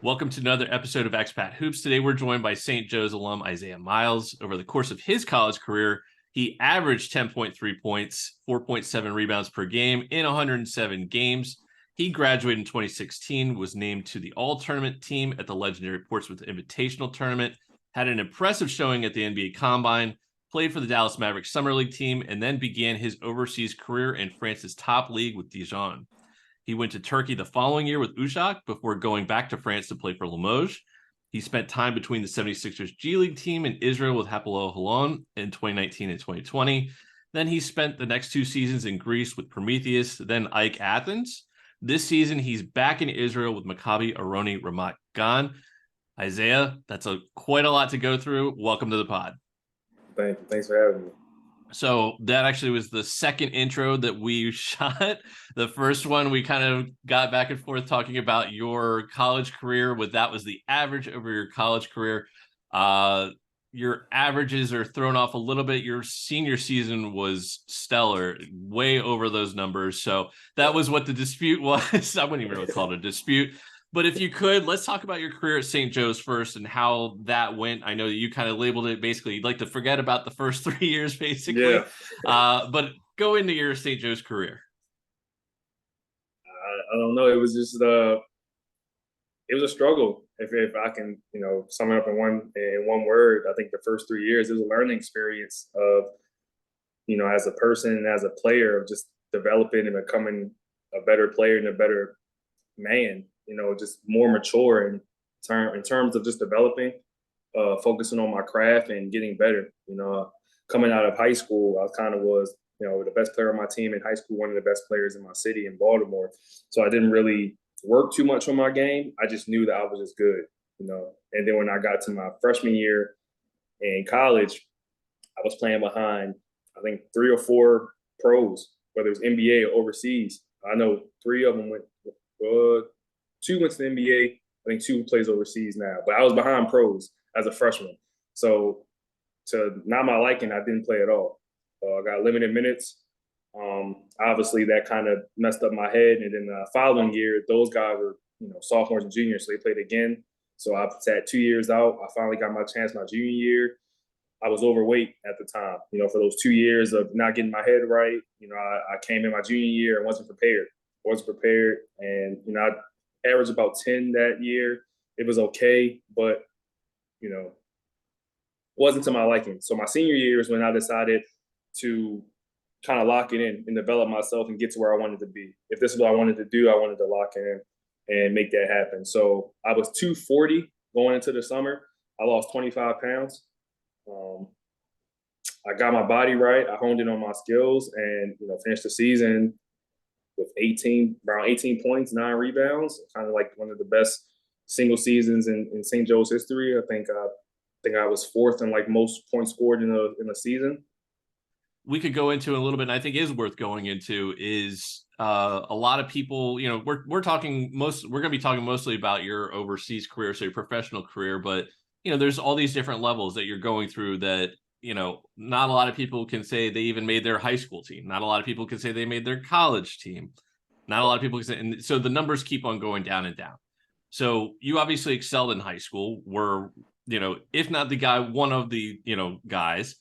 Welcome to another episode of Expat Hoops. Today we're joined by St. Joe's alum Isaiah Miles. Over the course of his college career, he averaged 10.3 points, 4.7 rebounds per game in 107 games. He graduated in 2016, was named to the all-tournament team at the legendary Portsmouth Invitational Tournament, had an impressive showing at the NBA Combine, played for the Dallas Mavericks Summer League team, and then began his overseas career in France's top league with Dijon. He went to Turkey the following year with Uşak before going back to France to play for Limoges. He spent time between the 76ers G League team and Israel with Hapoel Holon in 2019 and 2020. Then he spent the next two seasons in Greece with Prometheus, then AEK Athens. This season, he's back in Israel with Maccabi Ironi Ramat Gan. Isaiah, that's quite a lot to go through. Welcome to the pod. Thank you. Thanks for having me. So that actually was the second intro that we shot. The first one, we kind of got back and forth talking about your college career. That was the average over your college career. Your averages are thrown off a little bit. Your senior season was stellar, way over those numbers. So that was what the dispute was. I wouldn't even really call it a dispute. But if you could, let's talk about your career at St. Joe's first and how that went. I know that you kind of labeled it basically you'd like to forget about the first 3 years, basically. Yeah. But go into your St. Joe's career. I don't know. It was just it was a struggle. If I can, sum it up in one word, I think the first 3 years it was a learning experience of, as a person and as a player of just developing and becoming a better player and a better man. Just more mature in terms of just developing, focusing on my craft and getting better. Coming out of high school, I kind of was, the best player on my team in high school, one of the best players in my city in Baltimore. So I didn't really work too much on my game. I just knew that I was just good, And then when I got to my freshman year in college, I was playing behind, I think, 3 or 4 pros, whether it was NBA or overseas. I know 3 of them went. 2 went to the NBA. I think 2 plays overseas now. But I was behind pros as a freshman. So to not my liking, I didn't play at all. I got limited minutes. Obviously, that kind of messed up my head. And then the following year, those guys were sophomores and juniors, so they played again. So I sat 2 years out. I finally got my chance my junior year. I was overweight at the time. For those 2 years of not getting my head right, I came in my junior year and wasn't prepared. And I averaged about 10 that year. It was okay, but wasn't to my liking. So my senior year is when I decided to kind of lock it in and develop myself and get to where I wanted to be. If this is what I wanted to do, I wanted to lock it in and make that happen. So I was 240 going into the summer. I lost 25 pounds. I got my body right. I honed in on my skills and finished the season with around 18 points, 9 rebounds, kind of like one of the best single seasons in St. Joe's history. I think I was 4th in like most points scored in a season. We could go into a little bit, and I think is worth going into is a lot of people, we're going to be talking mostly about your overseas career, so your professional career, but there's all these different levels that you're going through that, not a lot of people can say they even made their high school team. Not a lot of people can say they made their college team. Not a lot of people can say, and so the numbers keep on going down and down. So you obviously excelled in high school, were, if not the guy, one of the, guys,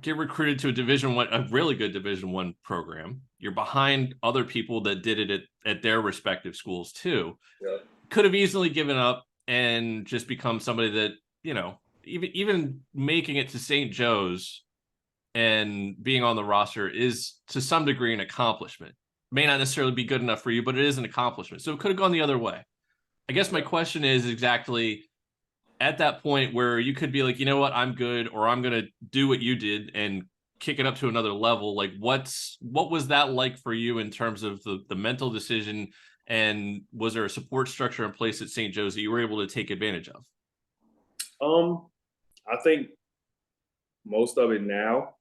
get recruited to a really good Division I program. You're behind other people that did it at their respective schools too. Yeah. Could have easily given up and just become somebody that, even making it to St. Joe's and being on the roster is to some degree an accomplishment. May not necessarily be good enough for you, but it is an accomplishment. So it could have gone the other way. I guess my question is exactly at that point where you could be like, you know what, I'm good, or I'm going to do what you did and kick it up to another level. Like what was that like for you in terms of the mental decision? And was there a support structure in place at St. Joe's that you were able to take advantage of? I think most of it now,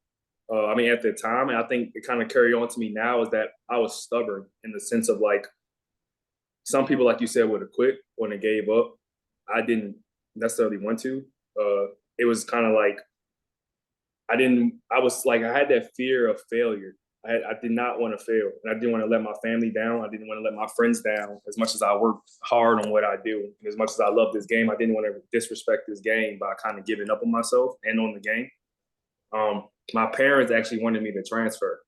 at the time, and I think it kind of carried on to me now, is that I was stubborn in the sense of like, some people, like you said, would have quit when they gave up. I didn't necessarily want to. It was kind of like, I had that fear of failure. I did not want to fail, and I didn't want to let my family down. I didn't want to let my friends down. As much as I worked hard on what I do, and as much as I love this game, I didn't want to disrespect this game by kind of giving up on myself and on the game. My parents actually wanted me to transfer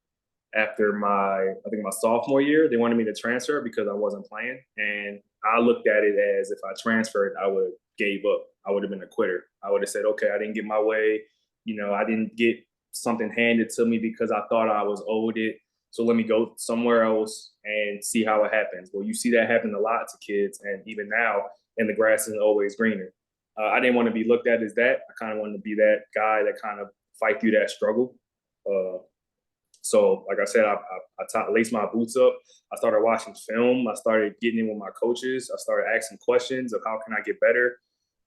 after I think my sophomore year. They wanted me to transfer because I wasn't playing, and I looked at it as if I transferred, I would have gave up. I would have been a quitter. I would have said, okay, I didn't get my way. I didn't get something handed to me because I thought I was owed it. So let me go somewhere else and see how it happens. Well, you see that happen a lot to kids, and even now, and the grass isn't always greener. I didn't want to be looked at as that. I kind of wanted to be that guy that kind of fight through that struggle. So, like I said, I laced my boots up. I started watching film. I started getting in with my coaches. I started asking questions of how can I get better.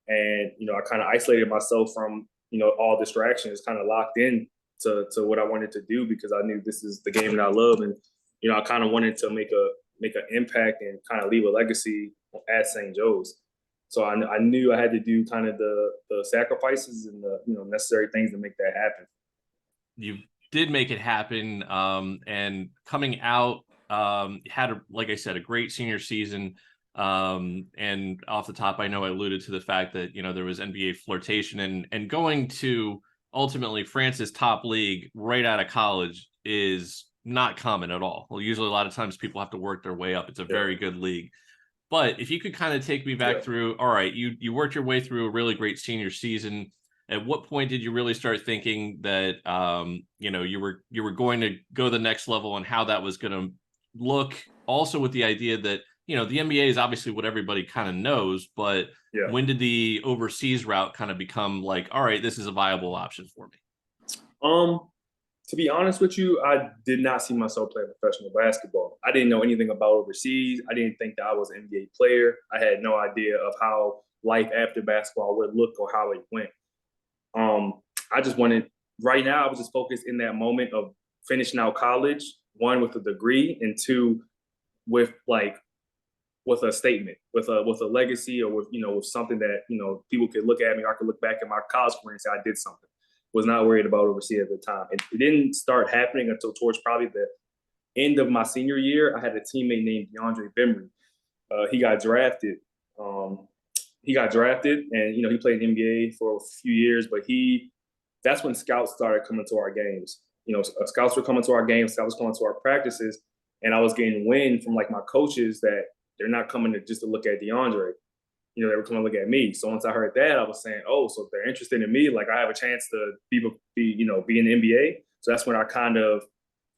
And, I kind of isolated myself from, all distractions, kind of locked in to what I wanted to do because I knew this is the game that I love. And, I kind of wanted to make an impact and kind of leave a legacy at St. Joe's. So I knew I had to do kind of the sacrifices and the, necessary things to make that happen. You did make it happen. And coming out, had, like I said, a great senior season. And off the top, I know I alluded to the fact that, there was NBA flirtation and going to ultimately France's top league right out of college is not common at all. Well, usually a lot of times people have to work their way up. It's a very good league. But if you could kind of take me back through, all right, you worked your way through a really great senior season. At what point did you really start thinking that, you were going to go the next level and how that was going to look? Also with the idea that, the NBA is obviously what everybody kind of knows, but when did the overseas route kind of become like, all right, this is a viable option for me? To be honest with you, I did not see myself playing professional basketball. I didn't know anything about overseas. I didn't think that I was an NBA player. I had no idea of how life after basketball would look or how it went. I just wanted, right now, I was just focused in that moment of finishing out college, one, with a degree, and two, with a statement, with a legacy, or with something that, people could look at me, or I could look back at my college career and say I did something. Was not worried about overseas at the time. It didn't start happening until towards probably the end of my senior year. I had a teammate named DeAndre Bembry. He got drafted. And he played in the NBA for a few years, but that's when scouts started coming to our games. Scouts were coming to our games, scouts were coming to our practices, and I was getting wind from my coaches that they're not coming just to look at DeAndre. They were coming to look at me. So once I heard that, I was saying, oh, so if they're interested in me, I have a chance to be in the NBA. So that's when I kind of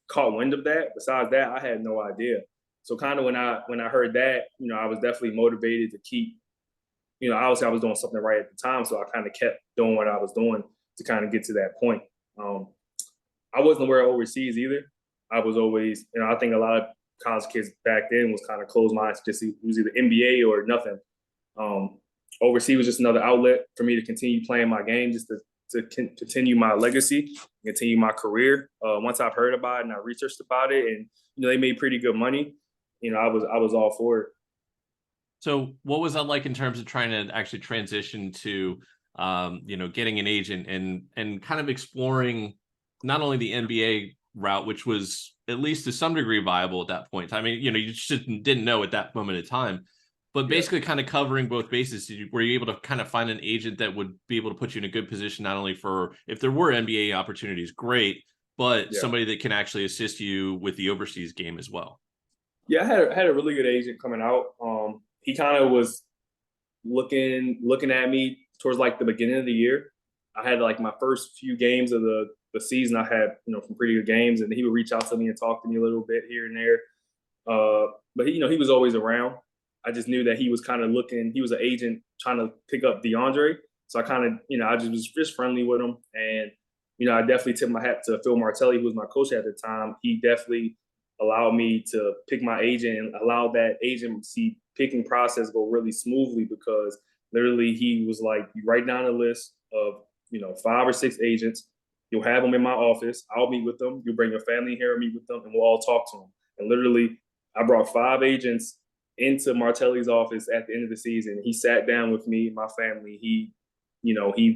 caught wind of that. Besides that, I had no idea. So kind of when I heard that, I was definitely motivated to keep, obviously I was doing something right at the time. So I kind of kept doing what I was doing to kind of get to that point. I wasn't aware of overseas either. I was always, I think a lot of college kids back then was kind of closed minds. Just it was either NBA or nothing. Overseas was just another outlet for me to continue playing my game, just to continue my legacy, continue my career. Once I've heard about it and I researched about it, and they made pretty good money, I was all for it. So what was that like in terms of trying to actually transition to, getting an agent and kind of exploring not only the NBA route, which was at least to some degree viable at that point? I mean, you just didn't know at that moment in time. But basically kind of covering both bases. Were you able to kind of find an agent that would be able to put you in a good position, not only for if there were NBA opportunities, great, but somebody that can actually assist you with the overseas game as well? Yeah, I had a really good agent coming out. He kind of was looking at me towards the beginning of the year. I had my first few games of the season. I had some pretty good games, and he would reach out to me and talk to me a little bit here and there. But he was always around. I just knew that he was kind of looking. He was an agent trying to pick up DeAndre, so I kind of I was just friendly with him, and I definitely tipped my hat to Phil Martelli, who was my coach at the time. He definitely allowed me to pick my agent and allow that agency picking process go really smoothly, because literally he was like, you write down a list of 5 or 6 agents. You'll have them in my office. I'll meet with them. You'll bring your family here and meet with them, and we'll all talk to them. And literally, I brought 5 agents into Martelli's office at the end of the season. He sat down with me, my family. He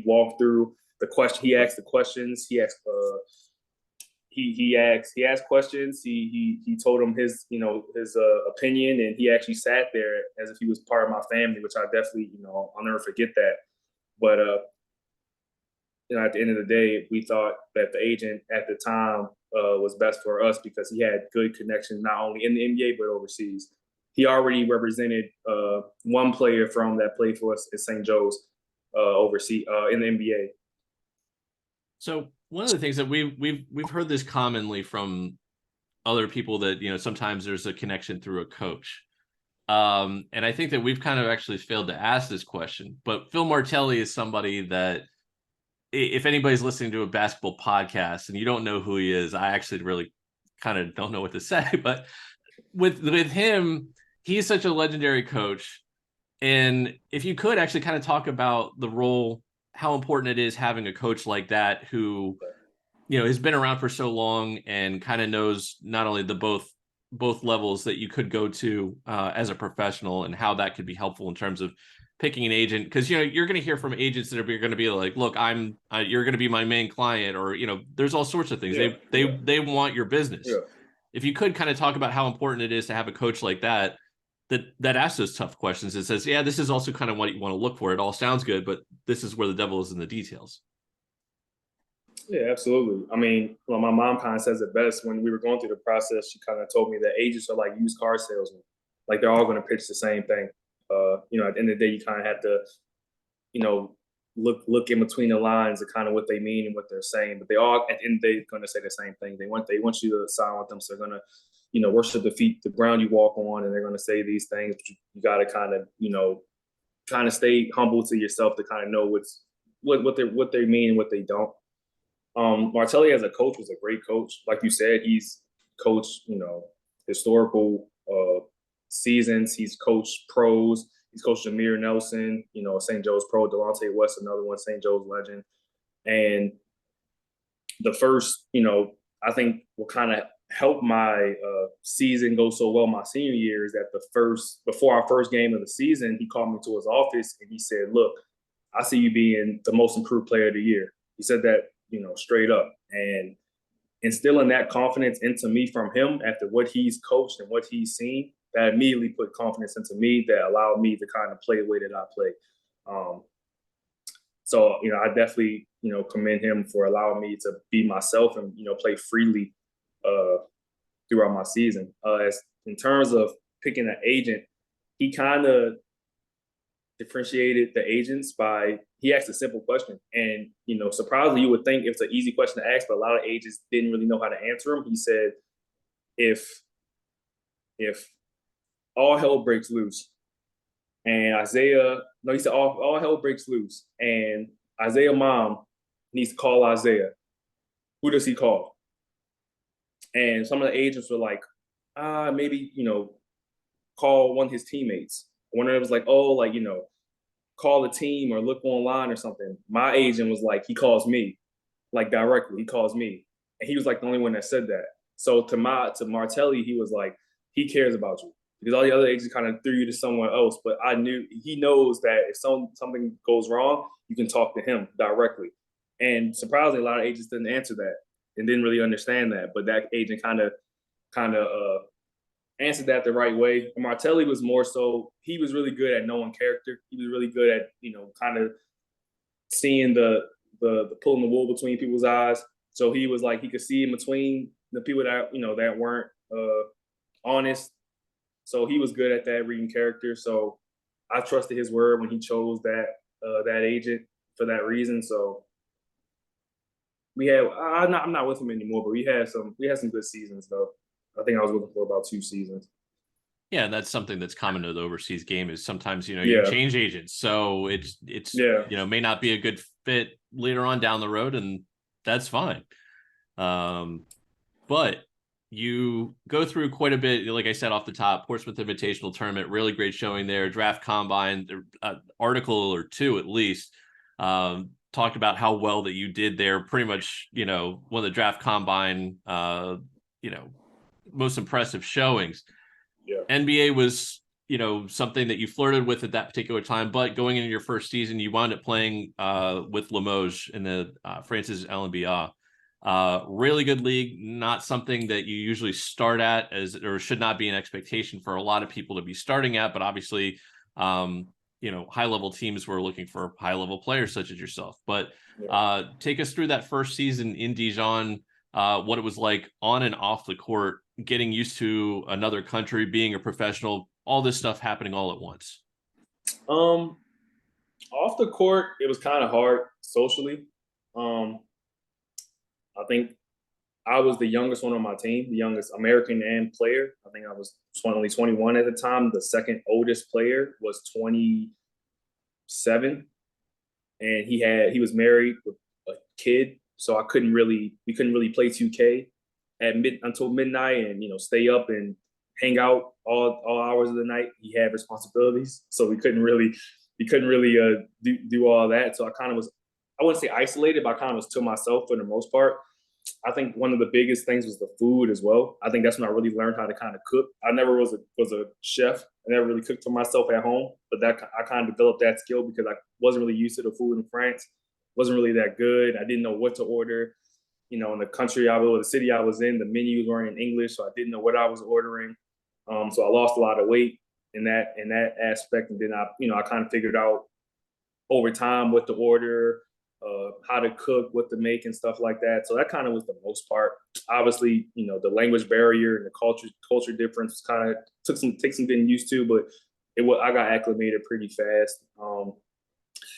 walked through the question. He asked the questions. He he asked questions. He told him his his opinion, and he actually sat there as if he was part of my family, which I definitely I'll never forget that. But at the end of the day, we thought that the agent at the time was best for us because he had good connections not only in the NBA but overseas. He already represented one player from that played for us at St. Joe's overseas in the NBA. So one of the things that we've heard this commonly from other people that sometimes there's a connection through a coach. And I think that we've kind of actually failed to ask this question, but Phil Martelli is somebody that if anybody's listening to a basketball podcast and you don't know who he is, I actually really kind of don't know what to say, but with him, he's such a legendary coach. And if you could actually kind of talk about the role, how important it is having a coach like that who, has been around for so long and kind of knows not only the both levels that you could go to as a professional and how that could be helpful in terms of picking an agent. Because, you're going to hear from agents that are going to be like, look, you're going to be my main client, or, there's all sorts of things. They want your business. Yeah. If you could kind of talk about how important it is to have a coach like that asks those tough questions and says, yeah, this is also kind of what you want to look for. It all sounds good, but this is where the devil is in the details. Yeah, absolutely. I mean, my mom kind of says it best. When we were going through the process, she kind of told me that agents are like used car salesmen. Like they're all going to pitch the same thing. At the end of the day, you kind of have to, look in between the lines of kind of what they mean and what they're saying. But they all, at the end of the day, going to say the same thing. They want you to sign with them, so they're going to, worship the ground you walk on, and they're going to say these things. But you got to kind of, stay humble to yourself to kind of know what they mean and what they don't. Martelli as a coach was a great coach. Like you said, he's coached, historical seasons. He's coached pros. He's coached Amir Nelson, St. Joe's pro, Delonte West, another one, St. Joe's legend. And the first, I think what kind of helped my season go so well my senior year is that before our first game of the season, he called me to his office and he said, look, I see you being the most improved player of the year. He said that, straight up. And instilling that confidence into me from him after what he's coached and what he's seen, that immediately put confidence into me that allowed me to kind of play the way that I play. So, I definitely, commend him for allowing me to be myself and, play freely throughout my season. As in terms of picking an agent, he kind of differentiated the agents he asked a simple question. And, surprisingly, you would think it's an easy question to ask, but a lot of agents didn't really know how to answer them. He said, if all hell breaks loose and he said all hell breaks loose and Isaiah's mom needs to call Isaiah, who does he call? And some of the agents were like, maybe, call one of his teammates. One of them was like, call the team or look online or something. My agent was like, he calls me, like directly. He calls me. And he was like the only one that said that. So to Martelli, he was like, he cares about you. Because all the other agents kind of threw you to someone else. But I knew he knows that if something goes wrong, you can talk to him directly. And surprisingly, a lot of agents didn't answer that and didn't really understand that. But that agent kind of answered that the right way. And Martelli was more so, he was really good at knowing character. He was really good at, kind of seeing the pulling the wool between people's eyes. So he was like, he could see in between the people that, that weren't honest. So he was good at that, reading character. So I trusted his word when he chose that agent for that reason. So I'm not with him anymore, but we had some good seasons though. I think I was looking for about 2 seasons. Yeah, that's something that's common to the overseas game is sometimes, you change agents. So it's may not be a good fit later on down the road, and that's fine. But you go through quite a bit, like I said off the top, Portsmouth Invitational Tournament, really great showing there, draft combine, article or 2 at least, talked about how well that you did there. Pretty much, one of the draft combine, most impressive showings. Yeah. NBA was, something that you flirted with at that particular time, but going into your first season, you wound up playing with Limoges in the France's LNBA. Really good league, not something that you usually start at or should not be an expectation for a lot of people to be starting at, but obviously, high level teams were looking for high level players such as yourself. But take us through that first season in Dijon, what it was like on and off the court, getting used to another country, being a professional, all this stuff happening all at once. Off the court, it was kind of hard socially. I think I was the youngest one on my team, the youngest American and player. I think I was only 21 at the time. The second oldest player was 27, and he was married with a kid, so we couldn't really play 2K until midnight, and stay up and hang out all hours of the night. He had responsibilities, so we couldn't really do all that. So I kind of was, I wouldn't say isolated, but I kind of was to myself for the most part. I think one of the biggest things was the food as well. I think that's when I really learned how to kind of cook. I never was a chef. I never really cooked for myself at home, but I kind of developed that skill because I wasn't really used to the food in France. Wasn't really that good. I didn't know what to order. In the the city I was in, the menus weren't in English, so I didn't know what I was ordering. So I lost a lot of weight in that aspect, and then I kind of figured out over time what to order, how to cook, what to make, and stuff like that. So that kind of was the most part. Obviously, the language barrier and the culture difference kind of took some getting used to, but I got acclimated pretty fast.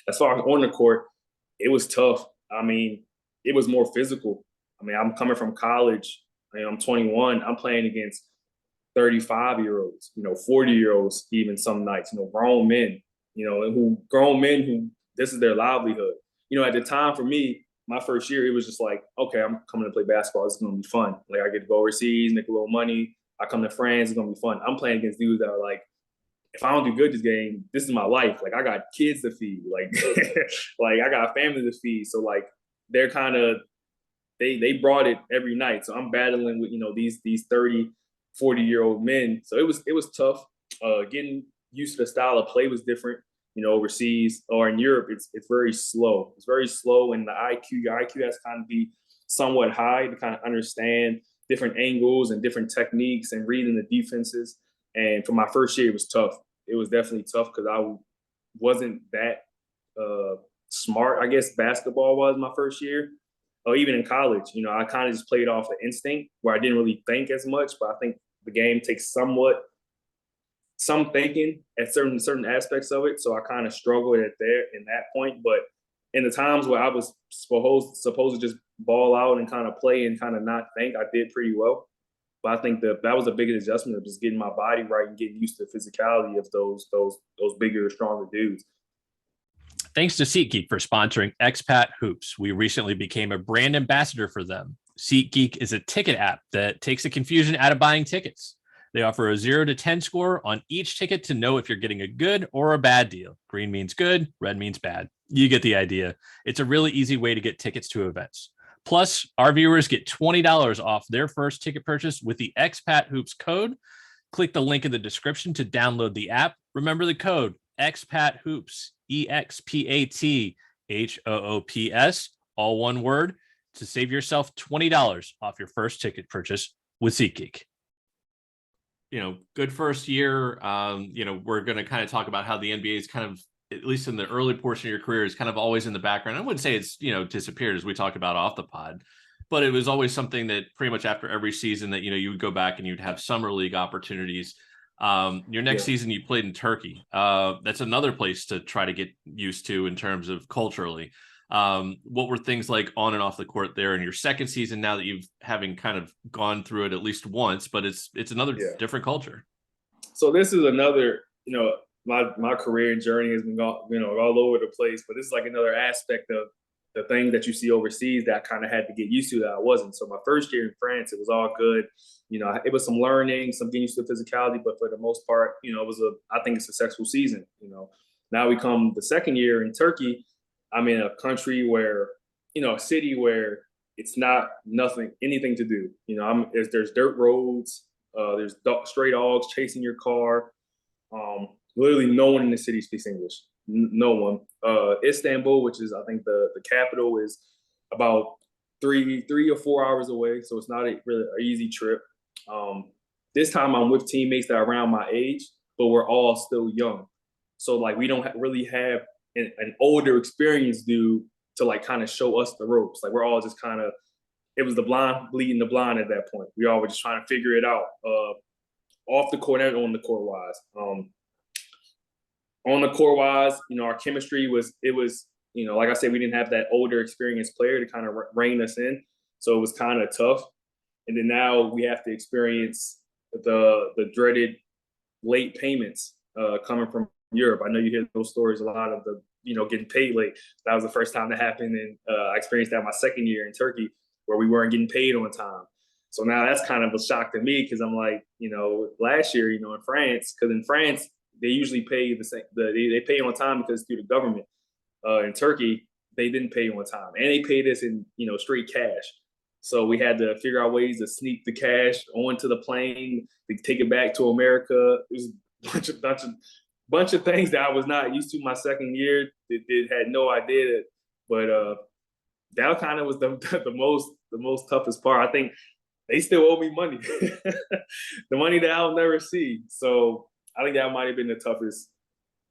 As far as on the court, it was tough. I mean, it was more physical. I mean, I'm coming from college. I'm 21. I'm playing against 35-year-olds, 40-year-olds, even some nights. Grown men, who this is their livelihood. At the time for me, my first year, it was just like, okay, I'm coming to play basketball. It's going to be fun. Like, I get to go overseas, make a little money. I come to France. It's going to be fun. I'm playing against dudes that are like, if I don't do good this game, this is my life. Like, I got kids to feed. Like, like I got a family to feed. So like, they're kind of, they brought it every night. So I'm battling with, these 30, 40-year-old men. So it was tough. Getting used to the style of play was different. Overseas or in Europe, it's very slow. It's very slow, and your IQ has to kind of be somewhat high to kind of understand different angles and different techniques and reading the defenses. And for my first year, it was tough. It was definitely tough because I wasn't that smart. I guess basketball was my first year, or even in college. I kind of just played off the instinct where I didn't really think as much. But I think the game takes some thinking at certain aspects of it. So I kind of struggled in that point. But in the times where I was supposed to just ball out and kind of play and kind of not think, I did pretty well. But I think that was a big adjustment of just getting my body right and getting used to the physicality of those bigger, stronger dudes. Thanks to SeatGeek for sponsoring Expat Hoops. We recently became a brand ambassador for them. SeatGeek is a ticket app that takes the confusion out of buying tickets. They offer a 0 to 10 score on each ticket to know if you're getting a good or a bad deal. Green means good, red means bad. You get the idea. It's a really easy way to get tickets to events. Plus, our viewers get $20 off their first ticket purchase with the Expat Hoops code. Click the link in the description to download the app. Remember the code Expat Hoops, EXPATHOOPS, all one word, to save yourself $20 off your first ticket purchase with SeatGeek. Good first year. We're going to kind of talk about how the NBA is kind of, at least in the early portion of your career, is kind of always in the background. I wouldn't say it's, disappeared, as we talked about off the pod, but it was always something that pretty much after every season that, you would go back and you'd have summer league opportunities. Your next season you played in Turkey. That's another place to try to get used to in terms of culturally. What were things like on and off the court there in your second season, now that you've having kind of gone through it at least once, but it's another different culture? So this is another, my career journey has been all over the place, but this is like another aspect of the thing that you see overseas that I kind of had to get used to that I wasn't. So my first year in France, it was all good. It was some learning, some getting used to physicality, but for the most part, it was I think a successful season. Now we come the second year in Turkey. I'm in a country where, a city where it's not anything to do. There's dirt roads, there's stray dogs chasing your car. Literally no one in the city speaks English. No one. Istanbul, which is I think the capital, is about 3 or 4 hours away, so it's not really an easy trip. This time I'm with teammates that are around my age, but we're all still young. So like we don't really have an older experience dude to like kind of show us the ropes. Like we're all just kind of, it was the blind leading the blind at that point. We all were just trying to figure it out, off the court and on the court wise. On the court wise, our chemistry was, like I said, we didn't have that older experienced player to kind of rein us in. So it was kind of tough. And then now we have to experience the dreaded late payments coming from Europe. I know you hear those stories a lot of the, getting paid late. That was the first time that happened. And I experienced that my second year in Turkey where we weren't getting paid on time. So now that's kind of a shock to me because I'm like, last year, in France, because in France, they usually pay the same, they pay on time because through the government. In Turkey, they didn't pay on time. And they paid us in, straight cash. So we had to figure out ways to sneak the cash onto the plane, to take it back to America. It was a bunch of things that I was not used to my second year. That had no idea. But that kind of was the most toughest part. I think they still owe me money, the money that I'll never see. So I think that might have been the toughest,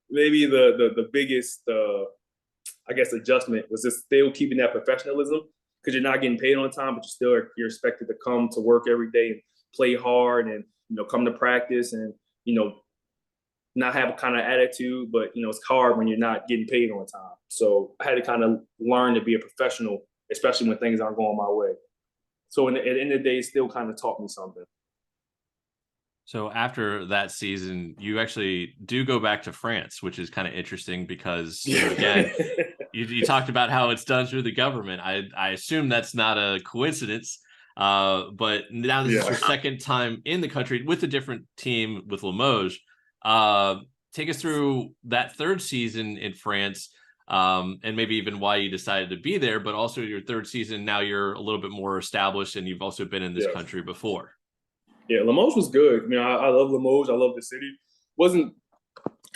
maybe the biggest, I guess, adjustment was just still keeping that professionalism because you're not getting paid on time, but you're expected to come to work every day and play hard and come to practice and not have a kind of attitude, but it's hard when you're not getting paid on time. So I had to kind of learn to be a professional, especially when things aren't going my way. So at the end of the day, it still kind of taught me something. So after that season, you actually do go back to France, which is kind of interesting because, again, you talked about how it's done through the government. I assume that's not a coincidence. But now this is your second time in the country with a different team with Limoges. Take us through that third season in France, and maybe even why you decided to be there, but also your third season. Now you're a little bit more established and you've also been in this country before. Yeah, Limoges was good. I love Limoges. I love the city. Wasn't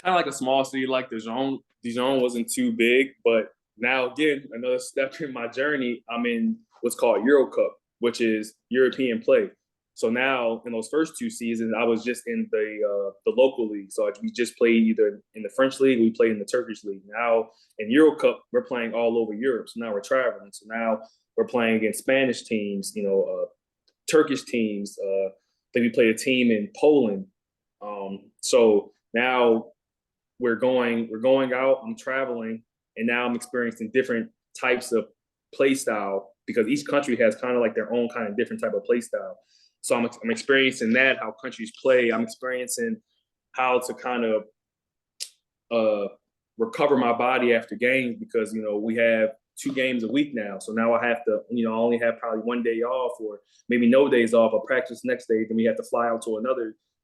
kind of like a small city like Dijon. Dijon wasn't too big, but now again, another step in my journey. I'm in what's called Euro Cup, which is European play. So now in those first two seasons, I was just in the local league. So we just played either in the French league, we played in the Turkish league. Now in Euro Cup, we're playing all over Europe. So now we're traveling. So now we're playing against Spanish teams, Turkish teams. Then we played a team in Poland. So now we're going out. I'm traveling, and now I'm experiencing different types of play style because each country has kind of like their own kind of different type of play style. So I'm experiencing that, how countries play. I'm experiencing how to kind of recover my body after games because, we have 2 games a week now. So now I have to, I only have probably 1 day off or maybe no days off. I'll practice next day. Then we have to fly out to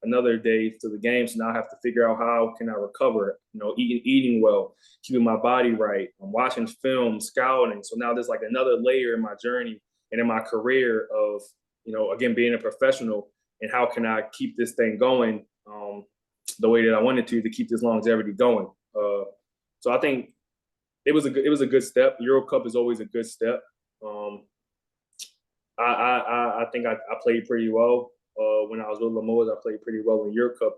another day to the game. So now I have to figure out how can I recover, eating well, keeping my body right. I'm watching film, scouting. So now there's like another layer in my journey and in my career of, again, being a professional and how can I keep this thing going the way that I wanted to keep this longevity going. So I think it was a good step. Euro Cup is always a good step. I think I played pretty well when I was with Limoges. I played pretty well in Euro Cup,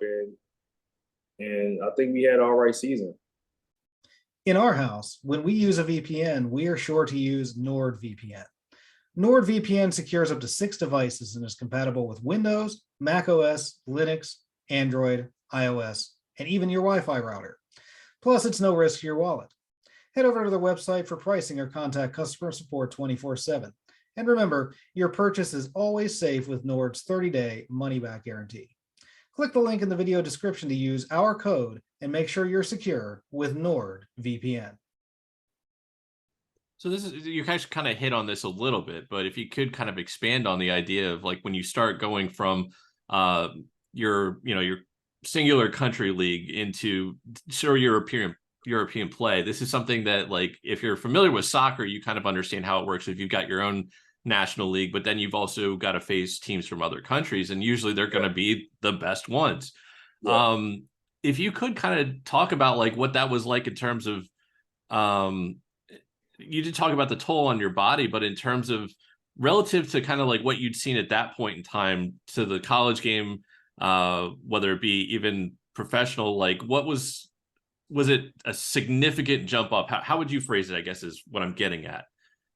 and I think we had an all right season. In our house, when we use a VPN, we are sure to use NordVPN. NordVPN secures up to 6 devices and is compatible with Windows, Mac OS, Linux, Android, iOS, and even your Wi-Fi router. Plus, it's no risk to your wallet. Head over to their website for pricing or contact customer support 24/7. And remember, your purchase is always safe with Nord's 30-day money-back guarantee. Click the link in the video description to use our code and make sure you're secure with NordVPN. So you guys kind of hit on this a little bit, but if you could kind of expand on the idea of like when you start going from your singular country league into European play. This is something that, like, if you're familiar with soccer, you kind of understand how it works if you've got your own national league, but then you've also got to face teams from other countries, and usually they're going to be the best ones. Yeah. If you could kind of talk about like what that was like in terms of you did talk about the toll on your body, but in terms of relative to kind of like what you'd seen at that point in time to the college game, whether it be even professional, like what was it a significant jump up? How would you phrase it, I guess, is what I'm getting at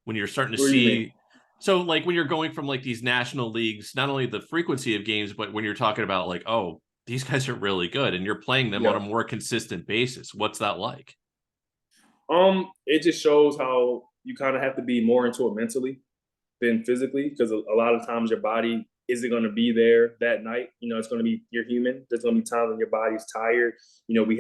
when you're starting to What do you see. mean? So like when you're going from like these national leagues, not only the frequency of games, but when you're talking about like, oh, these guys are really good and you're playing them on Yeah. a more consistent basis. What's that like? It just shows how you kind of have to be more into it mentally than physically, because a lot of times your body isn't going to be there that night. You know, it's going to be, you're human. There's going to be times when your body's tired. You know, we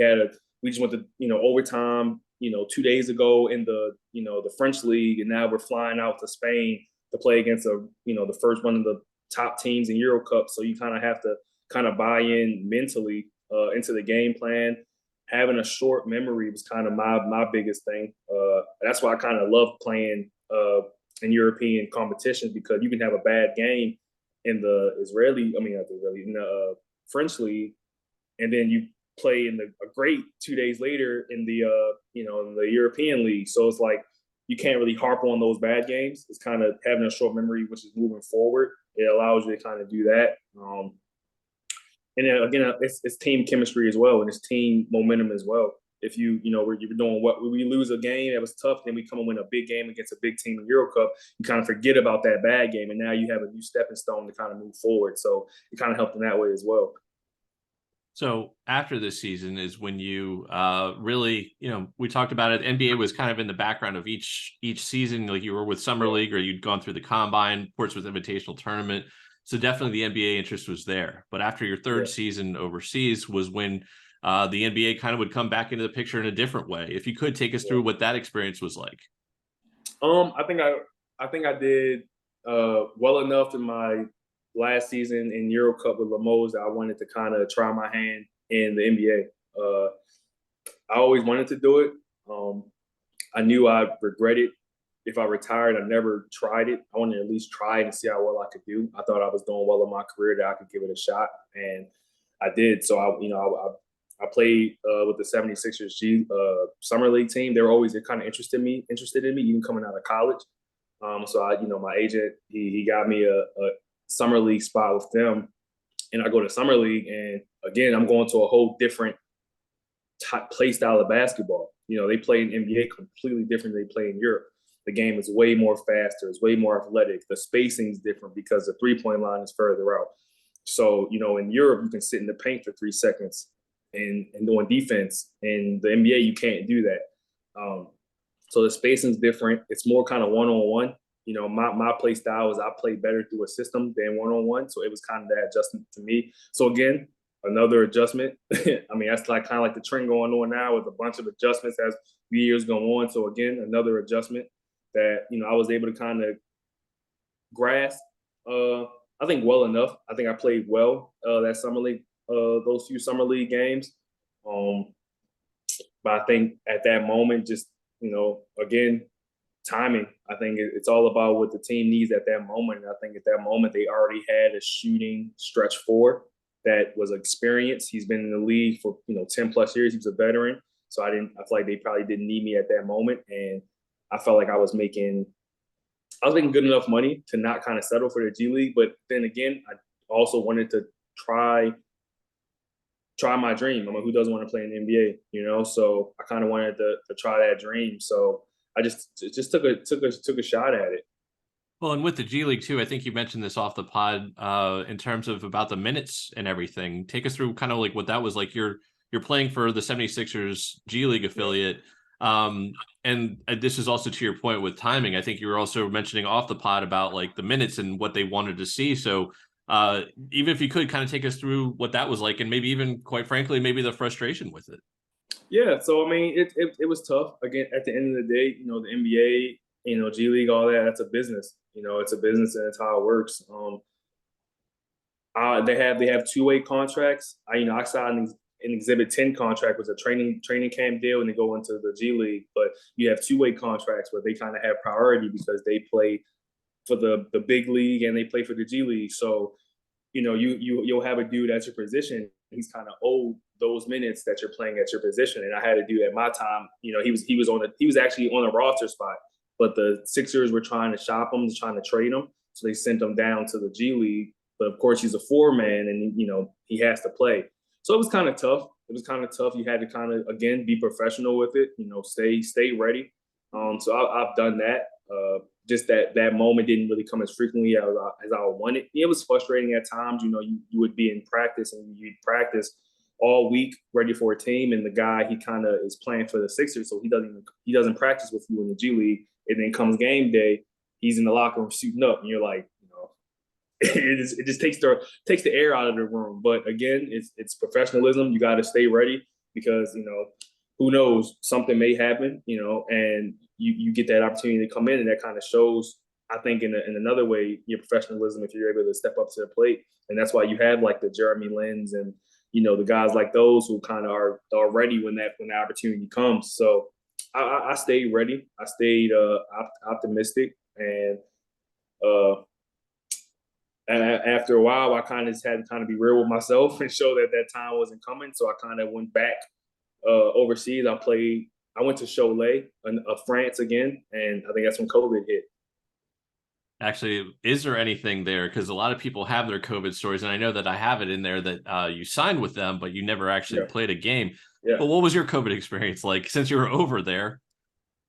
just went to, overtime, 2 days ago in the French league, and now we're flying out to Spain to play against the first one of the top teams in Euro Cup. So you kind of have to kind of buy in mentally into the game plan. Having a short memory was kind of my biggest thing. That's why I kind of love playing in European competitions, because you can have a bad game in the in the French league, and then you play in a great 2 days later in the in the European league. So it's like you can't really harp on those bad games. It's kind of having a short memory, which is moving forward. It allows you to kind of do that. And then again, it's team chemistry as well, and it's team momentum as well. If you're doing what we lose a game that was tough, then we come and win a big game against a big team in Euro Cup, you kind of forget about that bad game, and now you have a new stepping stone to kind of move forward. So it kind of helped in that way as well. So after this season is when you really, we talked about it. NBA was kind of in the background of each season. Like you were with Summer League, or you'd gone through the Combine, Portsmouth Invitational Tournament. So definitely the NBA interest was there. But after your third season overseas was when the NBA kind of would come back into the picture in a different way. If you could take us through what that experience was like. I think I did well enough in my last season in Euro Cup with Limoges that I wanted to kind of try my hand in the NBA. I always wanted to do it. I knew I'd regret it if I retired. I never tried it. I wanted to at least try it and see how well I could do. I thought I was doing well in my career, that I could give it a shot, and I did. So I played with the 76ers summer league team. They were always kind of interested in me, even coming out of college. So my agent, he got me a summer league spot with them, and I go to summer league, and again, I'm going to a whole different play style of basketball. They play in NBA completely different than they play in Europe. The game is way more faster. It's way more athletic. The spacing is different because the three-point line is further out. So, in Europe, you can sit in the paint for 3 seconds and doing defense. In the NBA, you can't do that. So the spacing is different. It's more kind of one-on-one. My play style is I play better through a system than one-on-one. So it was kind of that adjustment to me. So again, another adjustment. That's kind of like the trend going on now with a bunch of adjustments as the years go on. So again, another adjustment that, I was able to kind of grasp, I think well enough. I think I played well that summer league, those few summer league games. But I think at that moment, just, again, timing. I think it's all about what the team needs at that moment. And I think at that moment, they already had a shooting stretch four that was experienced. He's been in the league for, 10 plus years. He was a veteran. So I feel like they probably didn't need me at that moment. And I felt like I was making good enough money to not kind of settle for the G League. But then again, I also wanted to try my dream. Who doesn't want to play in the NBA, So I kind of wanted to try that dream. So I just took a shot at it. Well, and with the G League too, I think you mentioned this off the pod in terms of about the minutes and everything. Take us through kind of like what that was like. You're playing for the 76ers G League affiliate. And this is also to your point with timing. I think you were also mentioning off the pod about like the minutes and what they wanted to see. So even if you could kind of take us through what that was like, and maybe even quite frankly, maybe the frustration with it. Yeah. So, it was tough. Again, at the end of the day, the NBA, G League, all that, that's a business. It's a business, and it's how it works. They have two-way contracts. I signed an Exhibit 10 contract, was a training camp deal, and they go into the G League. But you have two-way contracts where they kind of have priority because they play for the big league and they play for the G League. So, you'll have a dude at your position. He's kind of owed those minutes that you're playing at your position. And I had a dude at my time, he was actually on a roster spot. but the Sixers were trying to shop him, trying to trade him. So they sent him down to the G League. But of course, he's a 4-man, and he has to play. So it was kind of tough. You had to kind of, again, be professional with it. Stay ready. So I've done that. Just that moment didn't really come as frequently as I wanted. It was frustrating at times. You would be in practice and you'd practice all week ready for a team, and the guy, he kind of is playing for the Sixers, so he doesn't practice with you in the G League, and then comes game day, he's in the locker room suiting up, and you're like, it just takes the air out of the room. But again, it's professionalism. You got to stay ready because who knows, something may happen, and you get that opportunity to come in, and that kind of shows, I think, in another way, your professionalism if you're able to step up to the plate. And that's why you have like the Jeremy Lins and the guys like those who kind of are ready when the opportunity comes. So I stayed ready. I stayed optimistic, and after a while, I kind of just had to kind of be real with myself and show that time wasn't coming. So I kind of went back overseas. I went to Cholet, France again, and I think that's when COVID hit. Actually, is there anything there? Because a lot of people have their COVID stories, and I know that I have it in there that you signed with them, but you never actually played a game. Yeah. But what was your COVID experience like since you were over there?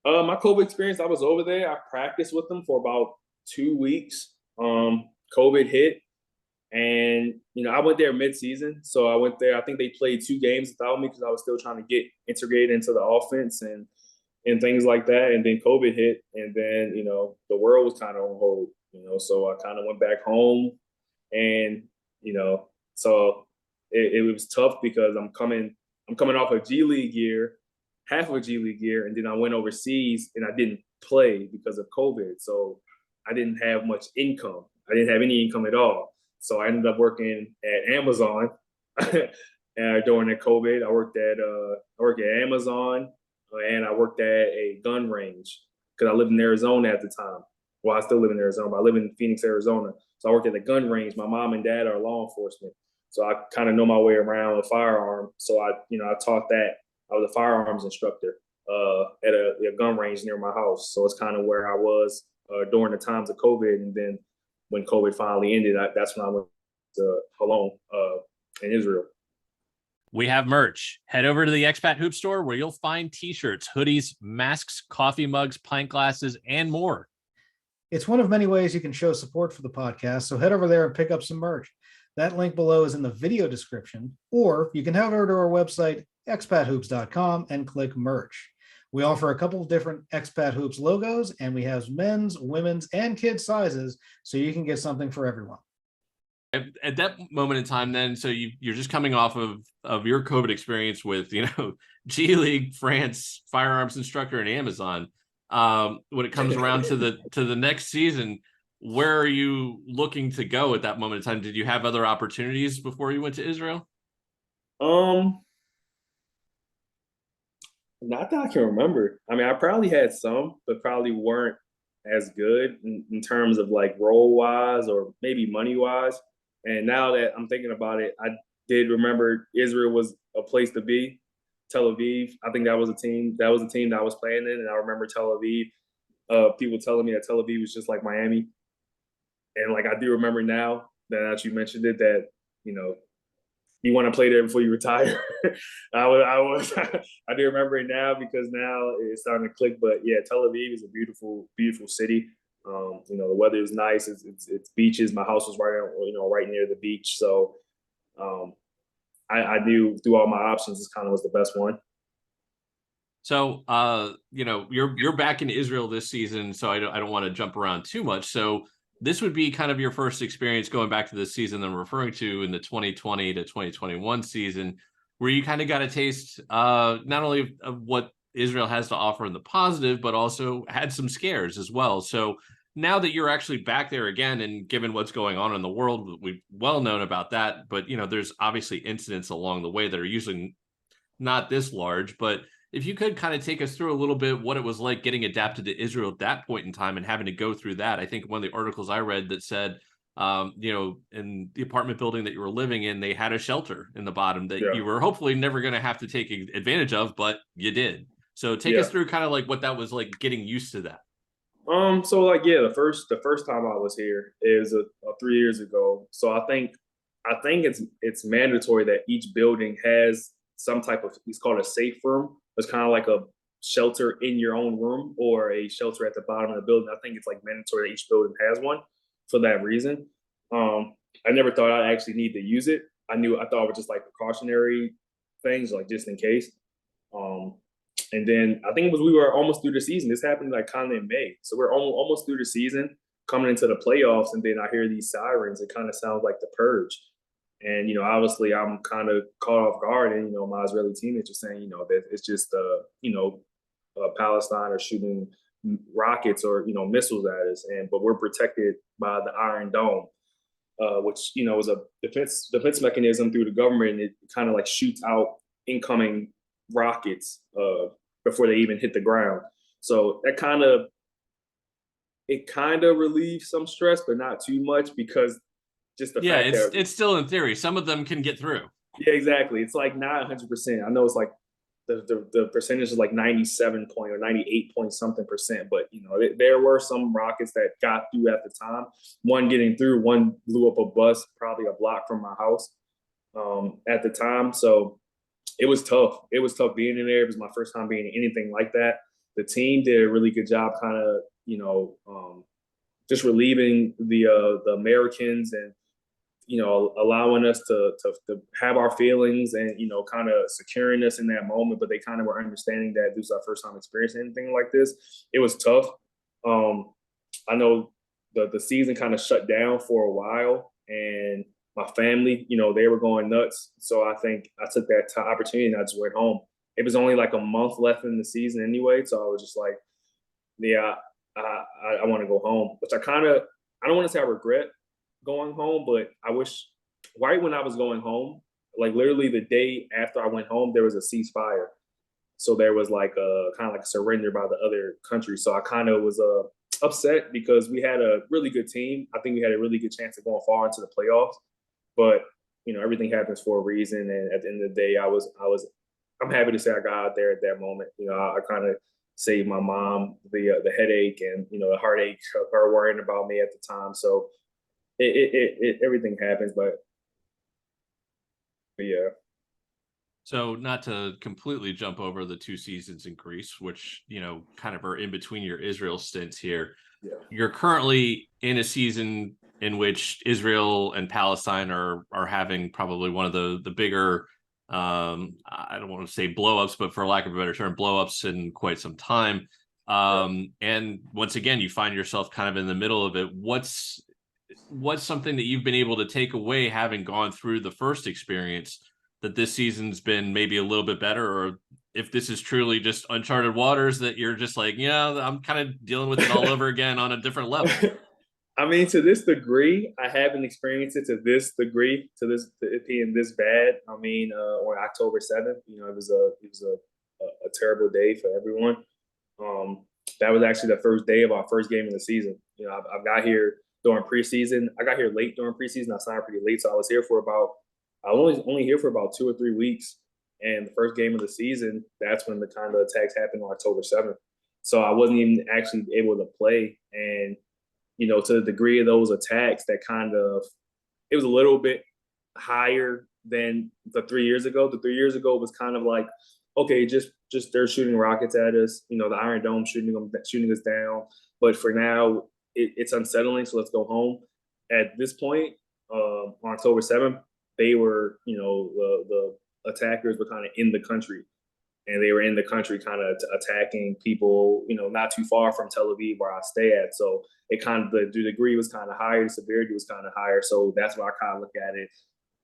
My COVID experience, I was over there. I practiced with them for about 2 weeks. COVID hit, and I went there mid-season. So I went there. I think they played 2 games without me because I was still trying to get integrated into the offense and things like that. And then COVID hit, and then the world was kind of on hold. So I kind of went back home, and so it was tough because I'm coming off a G League year, half of a G League year, and then I went overseas and I didn't play because of COVID. So I didn't have much income. I didn't have any income at all. So I ended up working at Amazon during that COVID. I worked at Amazon, and I worked at a gun range because I lived in Arizona at the time. Well, I still live in Arizona, but I live in Phoenix, Arizona. So I worked at the gun range. My mom and dad are law enforcement, so I kind of know my way around a firearm. So I taught that. I was a firearms instructor at a gun range near my house. So it's kind of where I was during the times of COVID, and then when COVID finally ended, that's when I went to Alum in Israel. We have merch. Head over to the Expat Hoop Store where you'll find t-shirts, hoodies, masks, coffee mugs, pint glasses, and more. It's one of many ways you can show support for the podcast, so head over there and pick up some merch. That link below is in the video description, or you can head over to our website, expathoops.com, and click merch. We offer a couple of different Expat Hoops logos, and we have men's, women's, and kids sizes, so you can get something for everyone. At that moment in time, then, so you're just coming off of your COVID experience with G League, France, firearms instructor, and Amazon. When it comes around to the next season, where are you looking to go at that moment in time? Did you have other opportunities before you went to Israel? Not that I can remember. I mean, I probably had some, but probably weren't as good in terms of like role wise or maybe money wise. And now that I'm thinking about it, I did remember Israel was a place to be. Tel Aviv, I think that was a team that I was playing in, and I remember Tel Aviv. People telling me that Tel Aviv was just like Miami, and like I do remember now that you mentioned it, that you want to play there before you retire. I do remember it now because now it's starting to click. But yeah, Tel Aviv is a beautiful, beautiful city. The weather is nice. It's beaches. My house was right near the beach. So I knew through all my options, this kind of was the best one. So you're back in Israel this season, so I don't want to jump around too much. So this would be kind of your first experience going back to this season that I'm referring to in the 2020 to 2021 season, where you kind of got a taste not only of what Israel has to offer in the positive, but also had some scares as well. So now that you're actually back there again, and given what's going on in the world, we've well known about that, but there's obviously incidents along the way that are usually not this large. But if you could kind of take us through a little bit what it was like getting adapted to Israel at that point in time and having to go through that. I think one of the articles I read that said, in the apartment building that you were living in, they had a shelter in the bottom that you were hopefully never going to have to take advantage of, but you did. So take us through kind of like what that was like getting used to that. So like yeah, the first time I was here is 3 years ago. So I think it's mandatory that each building has some type of, it's called a safe room. It's kind of like a shelter in your own room or a shelter at the bottom of the building. I think it's like mandatory that each building has one for that reason. I never thought I'd actually need to use it. I thought it was just like precautionary things, like just in case. Um, and then I think it was we were almost through the season. This happened like kind of in May, so we're almost through the season, coming into the playoffs, and then I hear these sirens. It kind of sounds like the purge, and obviously I'm kind of caught off guard, and my Israeli teammates are saying, that it's just Palestine are shooting rockets or missiles at us, but we're protected by the Iron Dome, which is a defense mechanism through the government. And it kind of like shoots out incoming rockets before they even hit the ground. So that kind of relieves some stress, but not too much, because just the Yeah, fact that it's still in theory. Some of them can get through. yeah, exactly. It's like not 100%. I know it's like the percentage is like 97 point or 98 point something percent, but there were some rockets that got through at the time. One getting through, one blew up a bus probably a block from my house at the time. So it was tough. It was tough being in there. It was my first time being in anything like that. The team did a really good job, kind of just relieving the Americans, and allowing us to have our feelings, and kind of securing us in that moment. But they kind of were understanding that this was our first time experiencing anything like this. It was tough. I know the season kind of shut down for a while, and my family, they were going nuts. So I think I took that opportunity and I just went home. It was only like a month left in the season anyway, so I was just like, yeah, I want to go home. Which I don't want to say I regret going home, but I wish right when I was going home, like literally the day after I went home, there was a ceasefire. So there was like a kind of like a surrender by the other country. So I kind of was upset because we had a really good team. I think we had a really good chance of going far into the playoffs, but everything happens for a reason. And at the end of the day, I'm happy to say I got out there at that moment. I kind of saved my mom the headache and the heartache of her worrying about me at the time. So everything happens, but yeah. So not to completely jump over the 2 seasons in Greece, which, kind of are in between your Israel stints here. Yeah. You're currently in a season in which Israel and Palestine are having probably one of the bigger, I don't want to say blow-ups, but for lack of a better term, blow-ups in quite some time. And once again, you find yourself kind of in the middle of it. What's something that you've been able to take away, having gone through the first experience, that this season's been maybe a little bit better, or if this is truly just uncharted waters that you're just like, I'm kind of dealing with it all over again on a different level? I mean, to this degree, I haven't experienced it to this degree, to it being this bad. I mean, on October 7th, it was a terrible day for everyone. That was actually the first day of our first game of the season. I got here during preseason. I got here late during preseason. I signed pretty late, so I was only here for about 2 or 3 weeks. And the first game of the season, that's when the kind of attacks happened on October 7th. So I wasn't even actually able to play. And, to the degree of those attacks, that it was a little bit higher than the 3 years ago. The 3 years ago was kind of like, okay, just they're shooting rockets at us. The Iron Dome shooting us down. But for now, it's unsettling. So let's go home. At this point, on October 7th, they were, the attackers were kind of in the country, and they were in the country kind of attacking people, not too far from Tel Aviv where I stay at. So it kind of, the degree was kind of higher, the severity was kind of higher. So that's why I kind of look at it,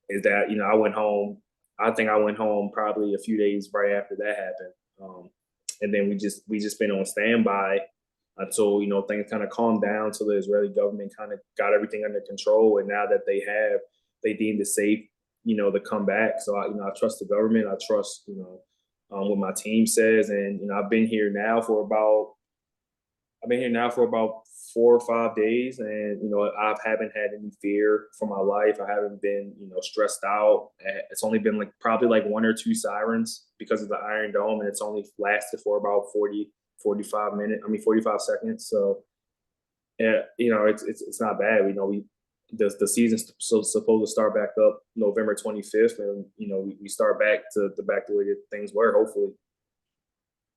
is that, I went home. I think I went home probably a few days right after that happened. And then we just been on standby until, things kind of calmed down, till the Israeli government kind of got everything under control. And now that they deemed it safe, to come back. So I trust the government. I trust, what my team says. And, I've been here now for about 4 or 5 days. And, I haven't had any fear for my life. I haven't been, stressed out. It's only been probably 1 or 2 sirens because of the Iron Dome. And it's only lasted for about 45 seconds. So it's not bad. The season's supposed to start back up November 25th, and we start back to the way that things were, hopefully.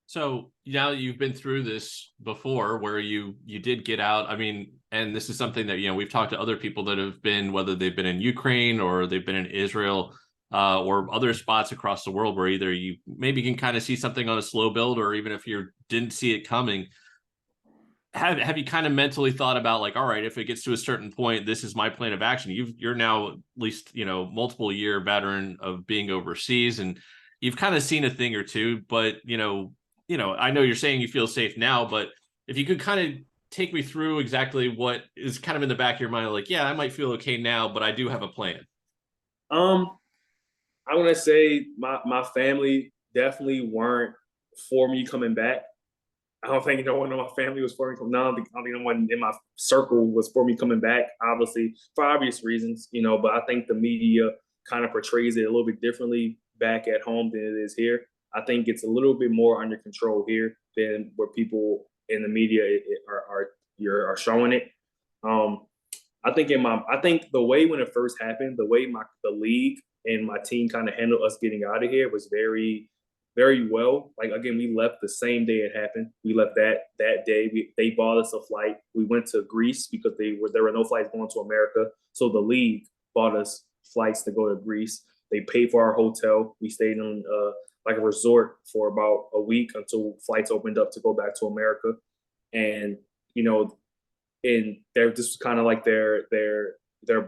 So now you've been through this before where you did get out. I mean, and this is something that, we've talked to other people that have been, whether they've been in Ukraine or they've been in Israel or other spots across the world where either you maybe can kind of see something on a slow build, or even if you didn't see it coming. Have you kind of mentally thought about like, all right, if it gets to a certain point, this is my plan of action? You're now at least, multiple year veteran of being overseas, and you've kind of seen a thing or two, but I know you're saying you feel safe now, but if you could kind of take me through exactly what is kind of in the back of your mind, like, yeah, I might feel okay now, but I do have a plan. I want to say my family definitely weren't for me coming back. I don't think no one in my family was for me coming. I don't think no one in my circle was for me coming back. Obviously, for obvious reasons, but I think the media kind of portrays it a little bit differently back at home than it is here. I think it's a little bit more under control here than where people in the media are showing it. I think the way when it first happened, the way the league and my team kind of handled us getting out of here was very, very well. Like, again, we left the same day it happened. We left that day. They bought us a flight. We went to Greece because there were no flights going to America. So the league bought us flights to go to Greece. They paid for our hotel. We stayed in like a resort for about a week until flights opened up to go back to America. And and this was kind of like their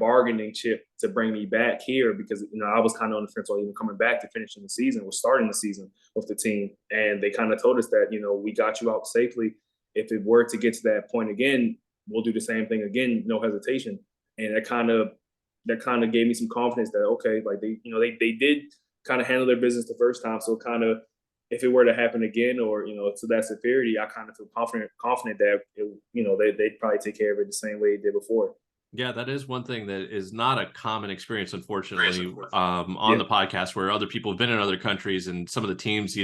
bargaining chip to bring me back here, because I was kind of on the fence on even coming back to finishing the season, or starting the season with the team. And they kind of told us that we got you out safely. If it were to get to that point again, we'll do the same thing again, no hesitation. And that kind of gave me some confidence that, okay, like they did kind of handle their business the first time. So kind of, if it were to happen again, or to that severity, I kind of feel confident that they'd probably take care of it the same way they did before. Yeah, that is one thing that is not a common experience, unfortunately, on the podcast, where other people have been in other countries, and some of the teams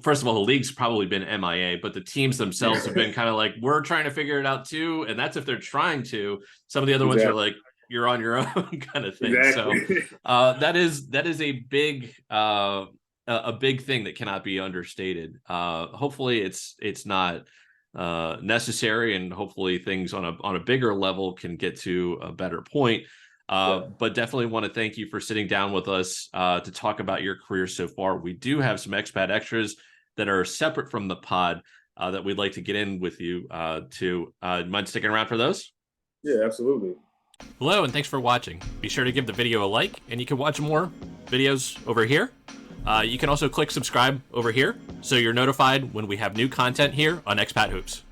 first of all, the league's probably been MIA, but the teams themselves have been kind of like, we're trying to figure it out too. And that's if they're trying to. Some of the other ones are like, you're on your own kind of thing. Exactly. So that is a big thing that cannot be understated. Hopefully it's not necessary, and hopefully things on a bigger level can get to a better point. But definitely want to thank you for sitting down with us to talk about your career so far. We do have some expat extras that are separate from the pod that we'd like to get in with you to. Mind sticking around for those? Yeah, absolutely. Hello, and thanks for watching. Be sure to give the video a like, and you can watch more videos over here. You can also click subscribe over here so you're notified when we have new content here on Expat Hoops.